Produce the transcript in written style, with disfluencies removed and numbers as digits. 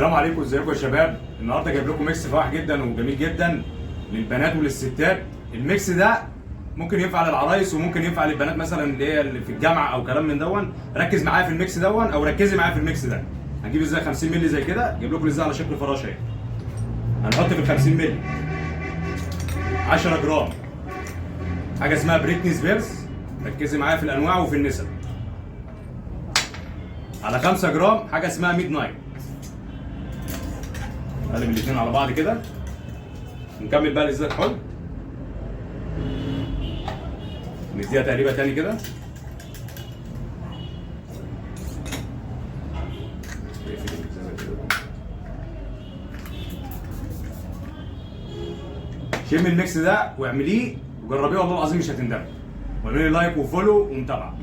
السلام عليكم، ازيكم يا شباب؟ النهارده جايب لكم ميكس فواح جدا وجميل جدا للبنات وللستات. الميكس ده ممكن ينفع للعرايس وممكن ينفع للبنات مثلا اللي في الجامعه او كلام من دون. ركز معايا في الميكس دون او ركزي معايا في الميكس ده. هنجيب ازاي 50 مللي زي كده، جايب لكم ازاي على شكل فراشه اهي. هنحط في ال 50 مللي 10 جرام حاجه اسمها بريتني سبيرز، ركزي معايا في الانواع وفي النسب. على 5 جرام حاجه اسمها ميد نايت. قلب الاثنين على بعض كده. نكمل بقى الازازه حل، نديها تقريبا تاني كده. شم الميكس ده واعمليه وجربيه، والله العظيم مش هتندمي. واعملي لايك وفولو ومتابعه.